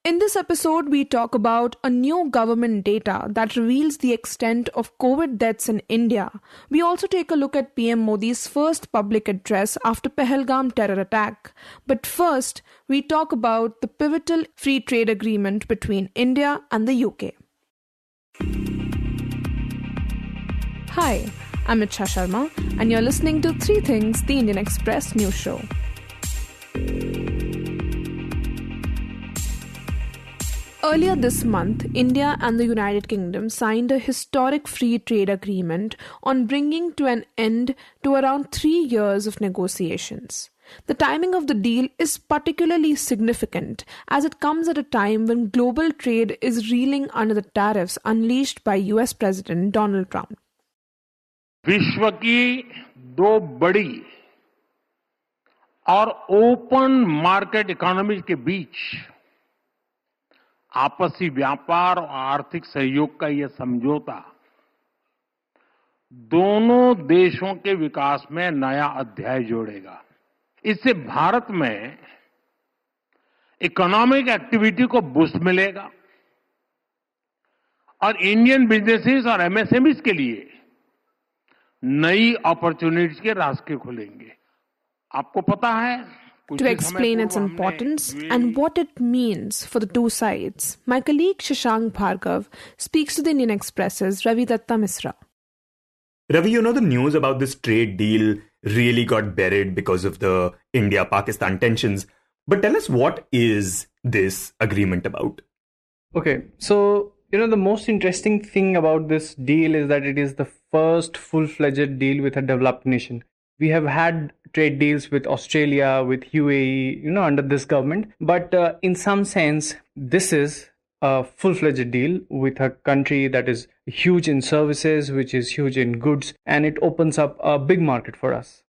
In this episode, we talk about a new government data that reveals the extent of COVID deaths in India. We also take a look at PM Modi's first public address after Pahalgam terror attack. But first, we talk about the pivotal free trade agreement between India and the UK. Hi, I'm Ichha Sharma, and you're listening to Three Things, the Indian Express news show. Earlier this month, India and the United Kingdom signed a historic free trade agreement on bringing to an end to around 3 years of negotiations. The timing of the deal is particularly significant as it comes at a time when global trade is reeling under the tariffs unleashed by US President Donald Trump. विश्व की दो बड़ी और open market economy के बीच आपसी व्यापार और आर्थिक सहयोग का यह समझौता दोनों देशों के विकास में नया अध्याय जोड़ेगा। इससे भारत में इकोनॉमिक एक्टिविटी को बूस्ट मिलेगा और इंडियन बिजनेसेस और एमएसएमईज के लिए नई अपॉर्चुनिटीज के रास्ते खुलेंगे। आपको पता है, to explain its importance and what it means for the two sides, my colleague Shashank Bhargava speaks to the Indian Express's Ravi Misra. Ravi, the news about this trade deal really got buried because of the India-Pakistan tensions. But tell us, what is this agreement about? Okay, so, the most interesting thing about this deal is that it is the first full-fledged deal with a developed nation. We have had trade deals with Australia, with UAE, under this government. But in some sense, this is a full-fledged deal with a country that is huge in services, which is huge in goods, and it opens up a big market for us.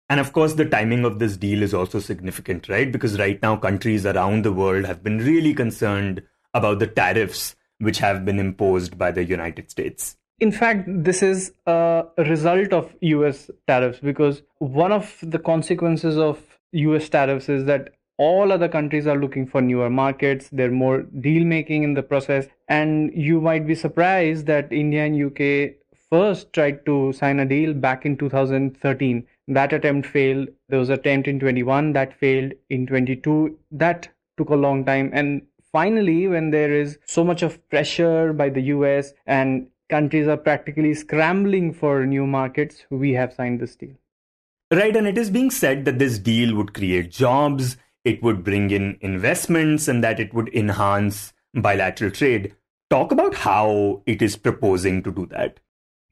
And of course, the timing of this deal is also significant, right? Because right now, countries around the world have been really concerned about the tariffs which have been imposed by the United States. In fact, this is a result of US tariffs, because one of the consequences of US tariffs is that all other countries are looking for newer markets. They're more deal making in the process. And you might be surprised that India and UK first tried to sign a deal back in 2013. That attempt failed. There was an attempt in 21 that failed. In 22, that took a long time. And finally, when there is so much of pressure by the US and countries are practically scrambling for new markets, we have signed this deal. Right, and it is being said that this deal would create jobs, it would bring in investments, and that it would enhance bilateral trade. Talk about how it is proposing to do that.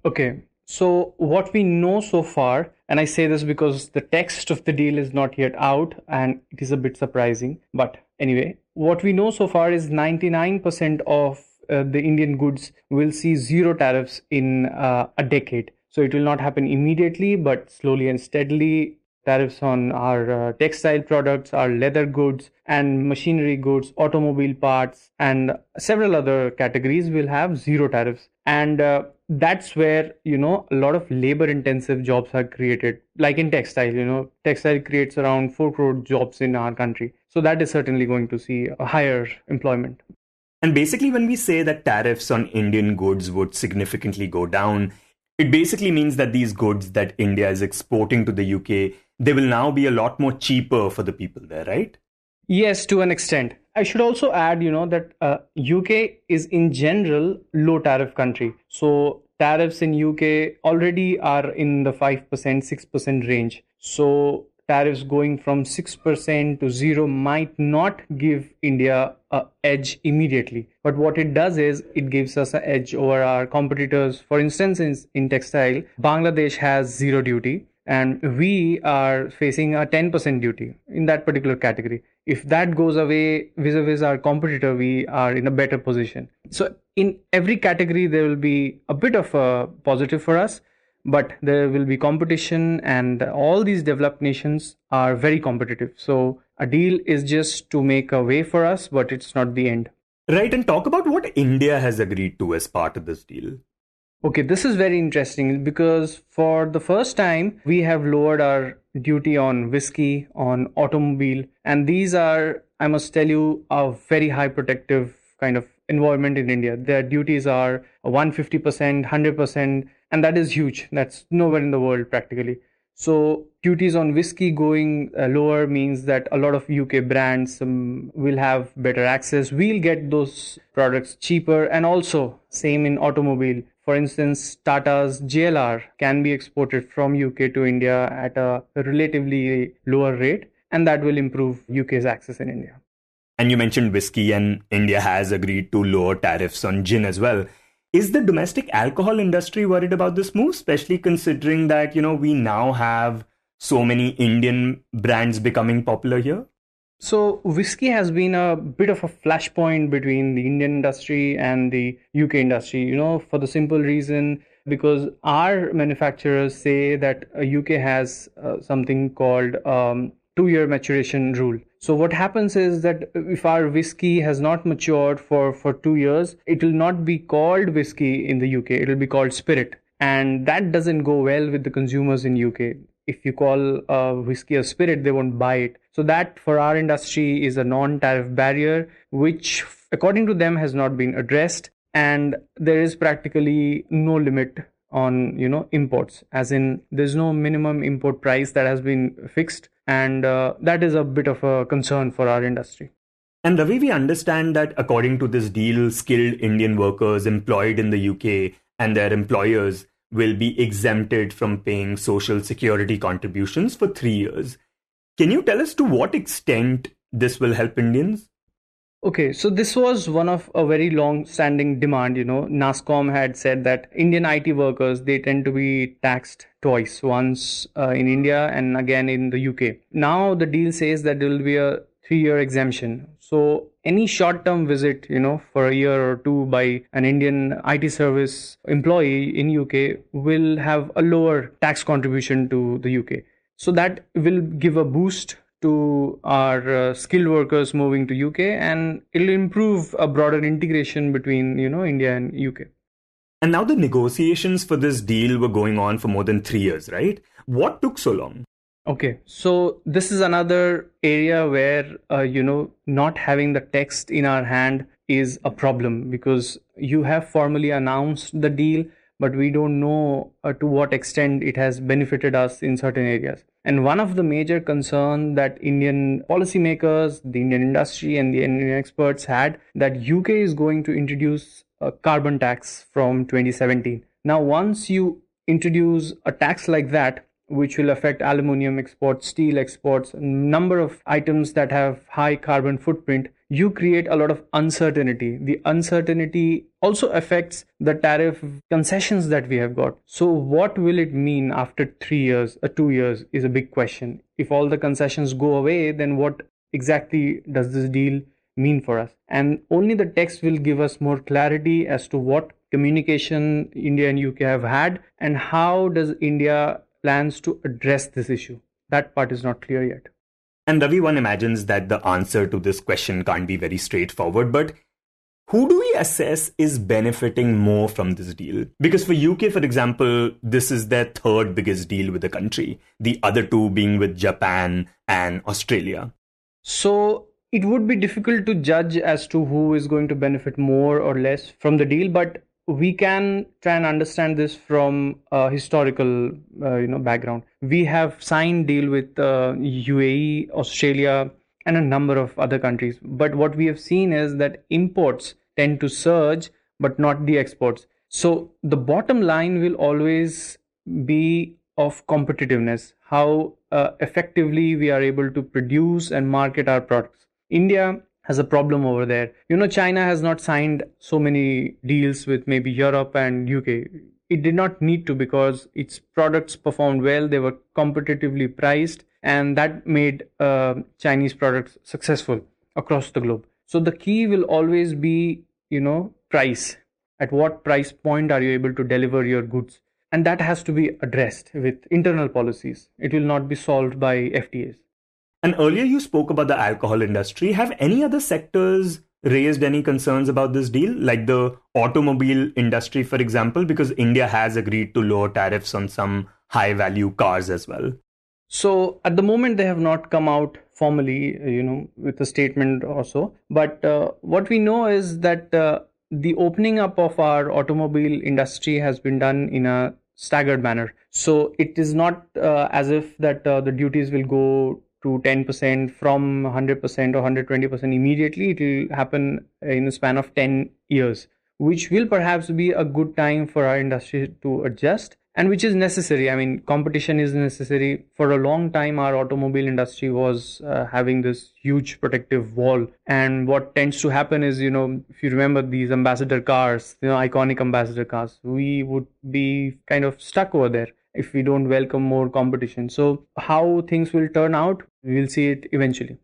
Okay, so what we know so far, and I say this because the text of the deal is not yet out and it is a bit surprising, but anyway, what we know so far is 99% of the Indian goods will see zero tariffs in a decade. So it will not happen immediately, but slowly and steadily. Tariffs on our textile products, our leather goods and machinery goods, automobile parts and several other categories will have zero tariffs. And that's where, a lot of labor intensive jobs are created. Like in textile, textile creates around 4 crore jobs in our country. So that is certainly going to see a higher employment. And basically, when we say that tariffs on Indian goods would significantly go down, it basically means that these goods that India is exporting to the UK, they will now be a lot more cheaper for the people there, right? Yes, to an extent. I should also add, that UK is in general low tariff country. So tariffs in UK already are in the 5%, 6% range. So tariffs going from 6% to zero might not give India an edge immediately. But what it does is it gives us an edge over our competitors. For instance, in textile, Bangladesh has zero duty and we are facing a 10% duty in that particular category. If that goes away vis-a-vis our competitor, we are in a better position. So in every category, there will be a bit of a positive for us. But there will be competition and all these developed nations are very competitive. So a deal is just to make a way for us, but it's not the end. Right, and talk about what India has agreed to as part of this deal. Okay, this is very interesting because for the first time, we have lowered our duty on whiskey, on automobile, and these are I must tell you, a very high protective kind of environment in India. Their duties are 150%, 100%, and that is huge. That's nowhere in the world practically. So duties on whiskey going lower means that a lot of UK brands will have better access. We'll get those products cheaper, and also same in automobile. For instance, Tata's JLR can be exported from UK to India at a relatively lower rate, and that will improve UK's access in India. And you mentioned whiskey, and India has agreed to lower tariffs on gin as well. Is the domestic alcohol industry worried about this move, especially considering that, we now have so many Indian brands becoming popular here? So whiskey has been a bit of a flashpoint between the Indian industry and the UK industry, for the simple reason because our manufacturers say that UK has something called 2-year maturation rule. So what happens is that if our whiskey has not matured for 2 years, it will not be called whiskey in the UK. It will be called spirit. And that doesn't go well with the consumers in UK. If you call whiskey a spirit, they won't buy it. So that for our industry is a non-tariff barrier, which according to them has not been addressed. And there is practically no limit on, imports, as in there's no minimum import price that has been fixed. And that is a bit of a concern for our industry. And Ravi, we understand that according to this deal, skilled Indian workers employed in the UK and their employers will be exempted from paying social security contributions for 3 years. Can you tell us to what extent this will help Indians? Okay, so this was one of a very long-standing demand. NASSCOM had said that Indian IT workers, they tend to be taxed twice, once in India and again in the UK. Now the deal says that there will be a 3-year exemption. So any short-term visit, for a year or two by an Indian IT service employee in UK will have a lower tax contribution to the UK. So that will give a boost to our skilled workers moving to UK, and it'll improve a broader integration between, India and UK. And now the negotiations for this deal were going on for more than 3 years, right? What took so long? Okay, so this is another area where, not having the text in our hand is a problem, because you have formally announced the deal, but we don't know to what extent it has benefited us in certain areas. And one of the major concerns that Indian policymakers, the Indian industry and the Indian experts had, that UK is going to introduce a carbon tax from 2017. Now, once you introduce a tax like that, which will affect aluminium exports, steel exports, a number of items that have high carbon footprint, you create a lot of uncertainty. The uncertainty also affects the tariff concessions that we have got. So what will it mean after 3 years, 2 years is a big question. If all the concessions go away, then what exactly does this deal mean for us? And only the text will give us more clarity as to what communication India and UK have had, and how does India plans to address this issue. That part is not clear yet. And Ravi, one imagines that the answer to this question can't be very straightforward, but who do we assess is benefiting more from this deal? Because for UK, for example, this is their third biggest deal with the country, the other two being with Japan and Australia. So it would be difficult to judge as to who is going to benefit more or less from the deal, but we can try and understand this from a historical background. We have signed deal with UAE, Australia, and a number of other countries. But what we have seen is that imports tend to surge, but not the exports. So the bottom line will always be of competitiveness, how effectively we are able to produce and market our products. India has a problem over there. China has not signed so many deals with maybe Europe and UK. It did not need to, because its products performed well, they were competitively priced, and that made Chinese products successful across the globe. So the key will always be, price. At what price point are you able to deliver your goods? And that has to be addressed with internal policies. It will not be solved by FTAs. And earlier you spoke about the alcohol industry. Have any other sectors raised any concerns about this deal, like the automobile industry, for example, because India has agreed to lower tariffs on some high-value cars as well? So at the moment, they have not come out formally, with a statement or so. But what we know is that the opening up of our automobile industry has been done in a staggered manner. So it is not as if that the duties will go to 10% from 100% or 120% immediately. It will happen in a span of 10 years, which will perhaps be a good time for our industry to adjust, and which is necessary. I mean, competition is necessary. For a long time, our automobile industry was having this huge protective wall. And what tends to happen is, if you remember these ambassador cars, iconic ambassador cars, we would be kind of stuck over there if we don't welcome more competition. So how things will turn out, we'll see it eventually.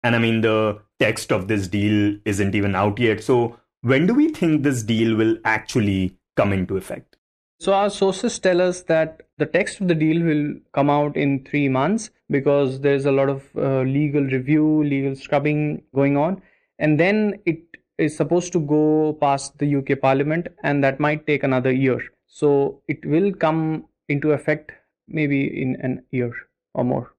And I mean, the text of this deal isn't even out yet. So when do we think this deal will actually come into effect? So our sources tell us that the text of the deal will come out in 3 months, because there's a lot of legal review, legal scrubbing going on. And then it is supposed to go past the UK Parliament, and that might take another year. So it will come into effect maybe in an year or more.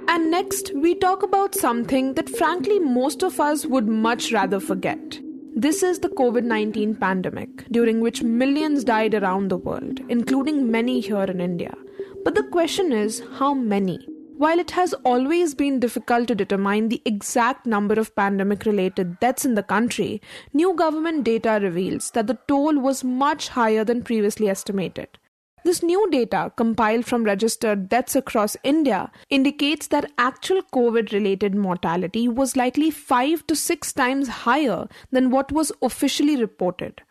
And next, we talk about something that frankly most of us would much rather forget. This is the COVID-19 pandemic, during which millions died around the world, including many here in India. But the question is, how many? While it has always been difficult to determine the exact number of pandemic-related deaths in the country, new government data reveals that the toll was much higher than previously estimated. This new data, compiled from registered deaths across India, indicates that actual COVID-related mortality was likely 5 to 6 times higher than what was officially reported.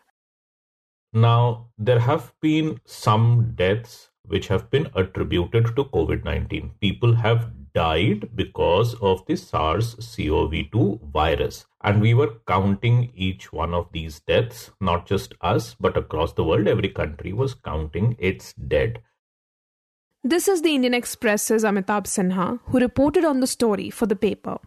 Now, there have been some deaths which have been attributed to COVID-19. People have died because of the SARS-CoV-2 virus. And we were counting each one of these deaths, not just us, but across the world. Every country was counting its dead. This is the Indian Express's Amitabh Sinha, who reported on the story for the paper.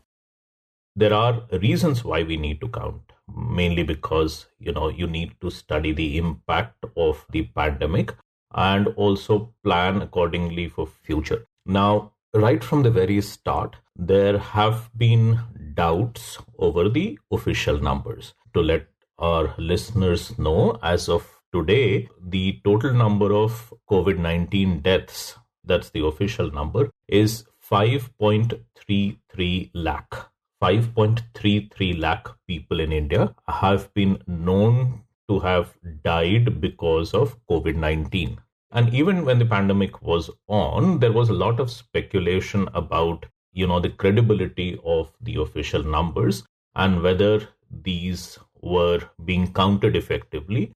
There are reasons why we need to count, mainly because, you need to study the impact of the pandemic and also plan accordingly for future. Now, right from the very start, there have been doubts over the official numbers. To let our listeners know, as of today, the total number of COVID-19 deaths, that's the official number, is 5.33 lakh. 5.33 lakh people in India have been known to have died because of COVID-19. And even when the pandemic was on, there was a lot of speculation about, the credibility of the official numbers and whether these were being counted effectively.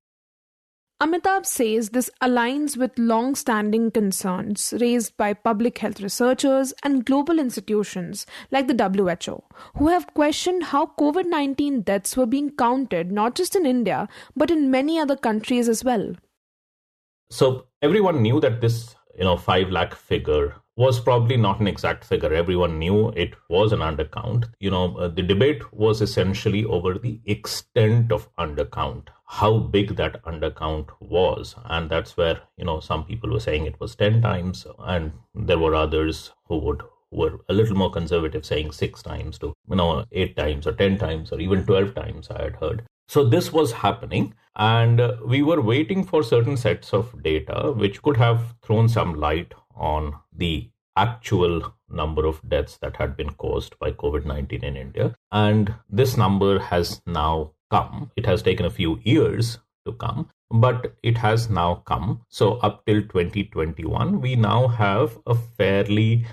Amitabh says this aligns with long-standing concerns raised by public health researchers and global institutions like the WHO, who have questioned how COVID-19 deaths were being counted not just in India, but in many other countries as well. So everyone knew that this, 5 lakh figure was probably not an exact figure. Everyone knew it was an undercount. The debate was essentially over the extent of undercount, how big that undercount was. And that's where, some people were saying it was 10 times. And there were others who were a little more conservative, saying 6 times to, 8 times or 10 times or even 12 times, I had heard. So this was happening, and we were waiting for certain sets of data which could have thrown some light on the actual number of deaths that had been caused by COVID-19 in India. And this number has now come. It has taken a few years to come, but it has now come. So up till 2021, we now have a fairly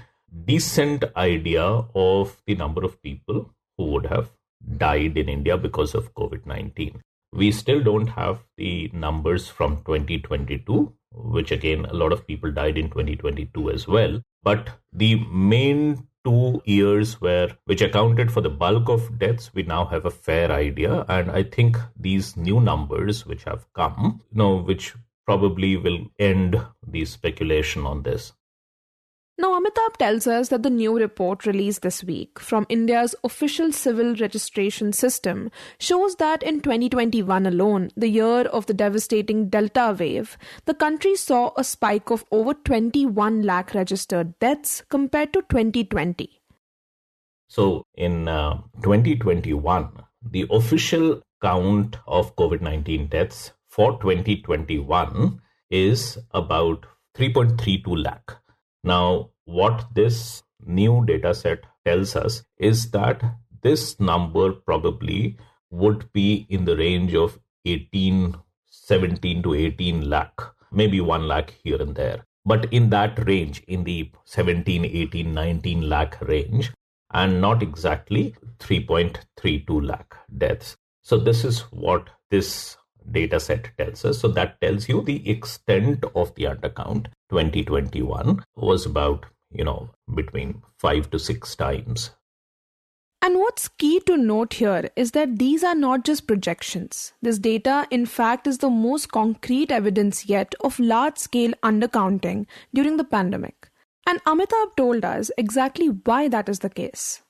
decent idea of the number of people who would have died in India because of COVID-19. We still don't have the numbers from 2022, which again, a lot of people died in 2022 as well. But the main 2 years which accounted for the bulk of deaths, we now have a fair idea. And I think these new numbers which have come, which probably will end the speculation on this. Now, Amitabh tells us that the new report released this week from India's official civil registration system shows that in 2021 alone, the year of the devastating Delta wave, the country saw a spike of over 21 lakh registered deaths compared to 2020. So in 2021, the official count of COVID-19 deaths for 2021 is about 3.32 lakh. Now, what this new data set tells us is that this number probably would be in the range of 17 to 18 lakh, maybe 1 lakh here and there. But in that range, in the 17, 18, 19 lakh range, and not exactly 3.32 lakh deaths. So this is what this data set tells us. So that tells you the extent of the undercount. 2021 was about, between 5 to 6 times. And what's key to note here is that these are not just projections. This data, in fact, is the most concrete evidence yet of large-scale undercounting during the pandemic. And Amitabh told us exactly why that is the case.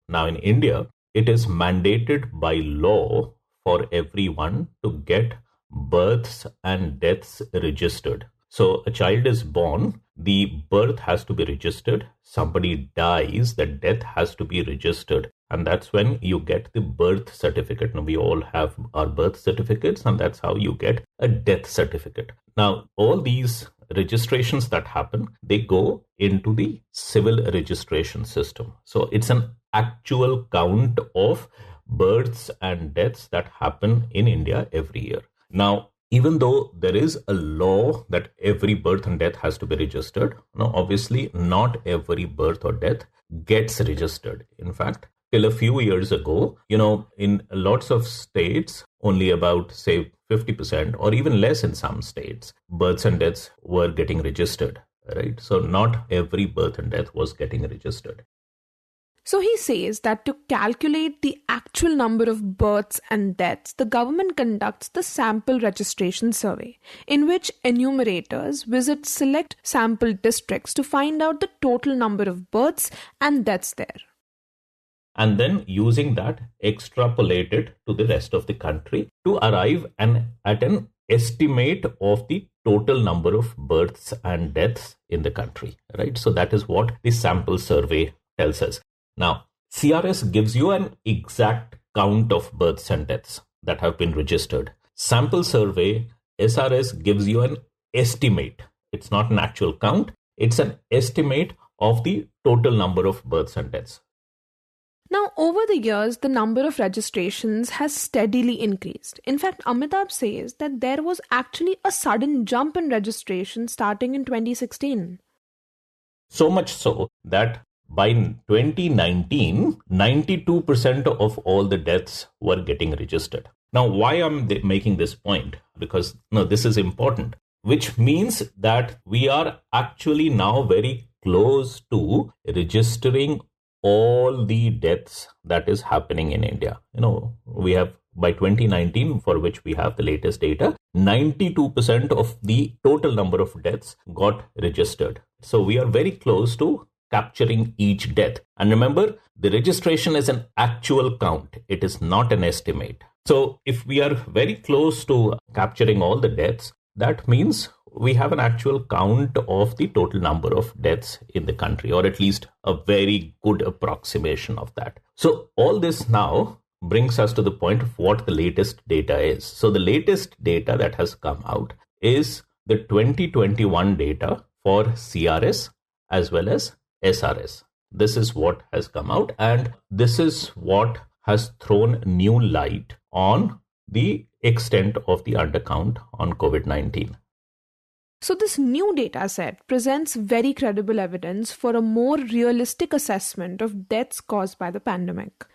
Now in India, it is mandated by law for everyone to get births and deaths registered. So a child is born, the birth has to be registered. Somebody dies, the death has to be registered. And that's when you get the birth certificate. Now, we all have our birth certificates, and that's how you get a death certificate. Now, all these registrations that happen, they go into the civil registration system. So it's an actual count of births and deaths that happen in India every year. Now, even though there is a law that every birth and death has to be registered, now obviously not every birth or death gets registered. In fact, till a few years ago, in lots of states, only about, say, 50% or even less in some states, births and deaths were getting registered, right? So not every birth and death was getting registered. So he says that to calculate the actual number of births and deaths, the government conducts the sample registration survey, in which enumerators visit select sample districts to find out the total number of births and deaths there. And then using that, extrapolate it to the rest of the country to arrive at an estimate of the total number of births and deaths in the country, right? So that is what the sample survey tells us. Now, CRS gives you an exact count of births and deaths that have been registered. Sample survey, SRS, gives you an estimate. It's not an actual count. It's an estimate of the total number of births and deaths. Now, over the years, the number of registrations has steadily increased. In fact, Amitabh says that there was actually a sudden jump in registration starting in 2016. So much so that by 2019, 92% of all the deaths were getting registered. Now, why am I making this point? Because this is important, which means that we are actually now very close to registering all the deaths that is happening in India. We have by 2019, for which we have the latest data, 92% of the total number of deaths got registered. So we are very close to capturing each death. And remember, the registration is an actual count. It is not an estimate. So if we are very close to capturing all the deaths, that means we have an actual count of the total number of deaths in the country, or at least a very good approximation of that. So all this now brings us to the point of what the latest data is. So the latest data that has come out is the 2021 data for CRS as well as SRS. This is what has come out, and this is what has thrown new light on the extent of the undercount on COVID-19. So this new data set presents very credible evidence for a more realistic assessment of deaths caused by the pandemic.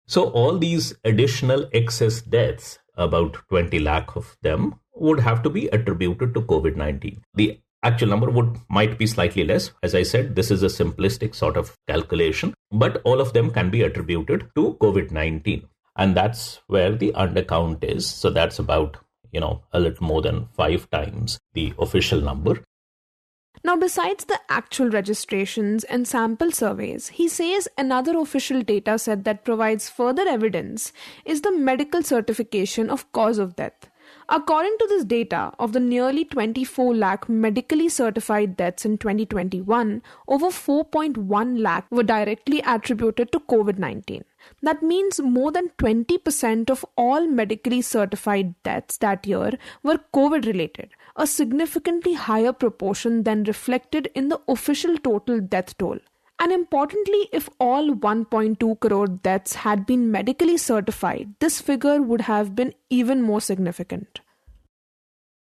So all these additional excess deaths, about 20 lakh of them, would have to be attributed to COVID-19. The actual number might be slightly less. As I said, this is a simplistic sort of calculation, but all of them can be attributed to COVID-19. And that's where the undercount is. So that's about, a little more than 5 times the official number. Now, besides the actual registrations and sample surveys, he says another official data set that provides further evidence is the medical certification of cause of death. According to this data, of the nearly 24 lakh medically certified deaths in 2021, over 4.1 lakh were directly attributed to COVID-19. That means more than 20% of all medically certified deaths that year were COVID-related, a significantly higher proportion than reflected in the official total death toll. And importantly, if all 1.2 crore deaths had been medically certified, this figure would have been even more significant.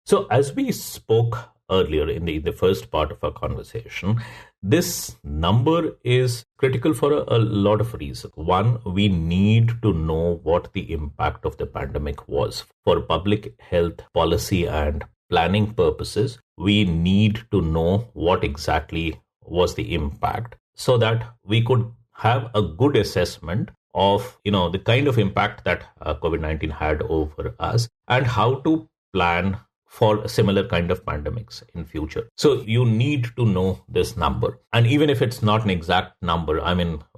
So as we spoke earlier in the first part of our conversation, this number is critical for a lot of reasons. One, we need to know what the impact of the pandemic was. For public health policy and planning purposes, we need to know what exactly was the impact so that we could have a good assessment of, the kind of impact that COVID-19 had over us and how to plan for a similar kind of pandemics in future. So you need to know this number. And even if it's not an exact number,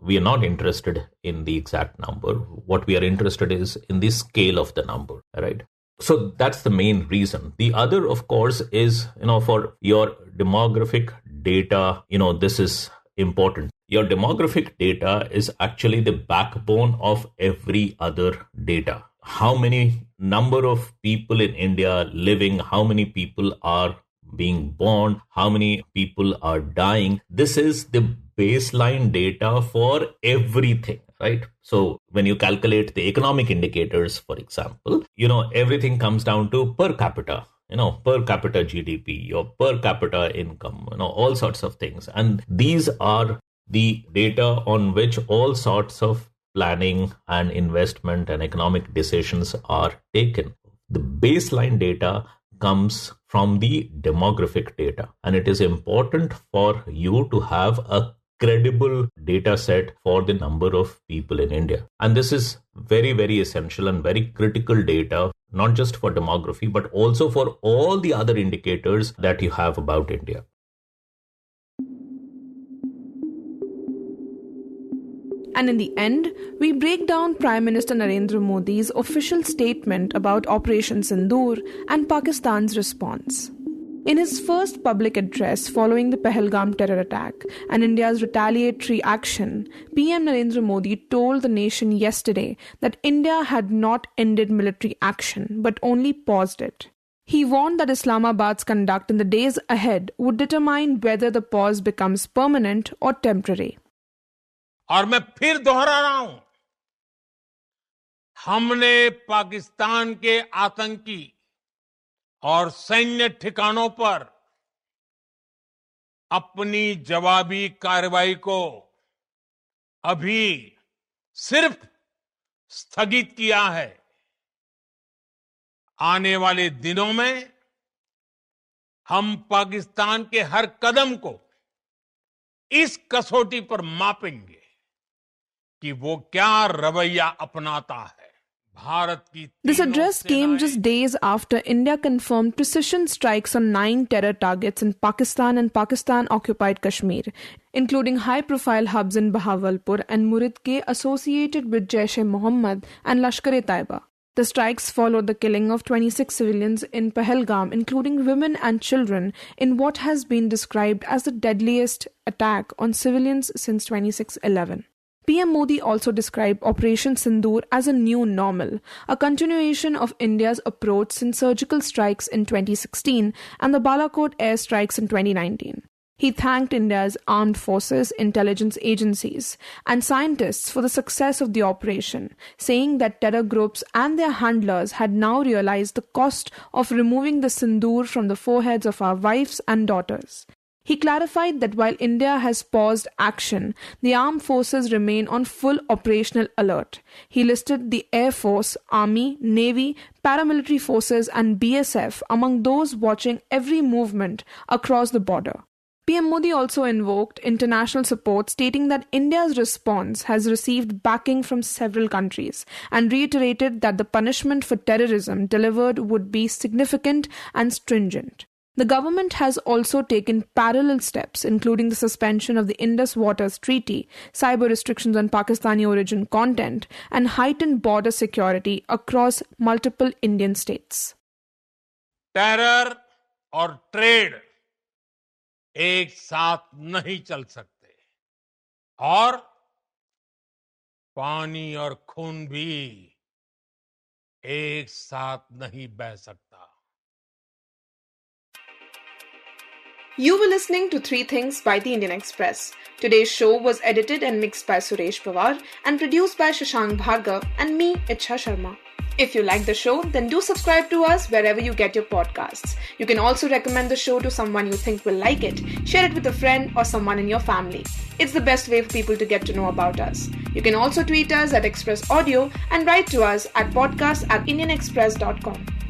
we are not interested in the exact number. What we are interested is in the scale of the number, right? So that's the main reason. The other, of course, is, for your demographic data, this is important. Your demographic data is actually the backbone of every other data. How many number of people in India living, how many people are being born, how many people are dying. This is the baseline data for everything, right? So when you calculate the economic indicators, for example, everything comes down to per capita. Per capita GDP, your per capita income, all sorts of things. And these are the data on which all sorts of planning and investment and economic decisions are taken. The baseline data comes from the demographic data, and it is important for you to have a credible data set for the number of people in India. And this is very, very essential and very critical data, not just for demography, but also for all the other indicators that you have about India. And in the end, we break down Prime Minister Narendra Modi's official statement about Operation Sindoor and Pakistan's response. In his first public address following the Pahalgam terror attack and India's retaliatory action, PM Narendra Modi told the nation yesterday that India had not ended military action but only paused it. He warned that Islamabad's conduct in the days ahead would determine whether the pause becomes permanent or temporary. और मैं फिर दोहरा रहा हूं, हमने पाकिस्तान के आतंकी और सैन्य ठिकानों पर अपनी जवाबी कार्रवाई को अभी सिर्फ स्थगित किया है। आने वाले दिनों में हम पाकिस्तान के हर कदम को इस कसौटी पर मापेंगे कि वो क्या रवैया अपनाता है। This address came just days after India confirmed precision strikes on 9 terror targets in Pakistan and Pakistan-occupied Kashmir, including high-profile hubs in Bahawalpur and Muridke associated with Jaish-e-Mohammed and Lashkar-e-Taiba. The strikes followed the killing of 26 civilians in Pahalgam, including women and children, in what has been described as the deadliest attack on civilians since 26/11. PM Modi also described Operation Sindoor as a new normal, a continuation of India's approach since surgical strikes in 2016 and the Balakot airstrikes in 2019. He thanked India's armed forces, intelligence agencies, and scientists for the success of the operation, saying that terror groups and their handlers had now realized the cost of removing the sindoor from the foreheads of our wives and daughters. He clarified that while India has paused action, the armed forces remain on full operational alert. He listed the Air Force, Army, Navy, paramilitary forces and BSF among those watching every movement across the border. PM Modi also invoked international support, stating that India's response has received backing from several countries and reiterated that the punishment for terrorism delivered would be significant and stringent. The government has also taken parallel steps, including the suspension of the Indus Waters Treaty, cyber restrictions on Pakistani origin content, and heightened border security across multiple Indian states. Terror और trade एक साथ नहीं चल सकते और पानी और खून भी एक साथ नहीं बह सकता. You were listening to Three Things by the Indian Express. Today's show was edited and mixed by Suresh Pawar and produced by Shashank Bhargava and me, Ichha Sharma. If you like the show, then do subscribe to us wherever you get your podcasts. You can also recommend the show to someone you think will like it, share it with a friend or someone in your family. It's the best way for people to get to know about us. You can also tweet us at Express Audio and write to us at podcast@indianexpress.com.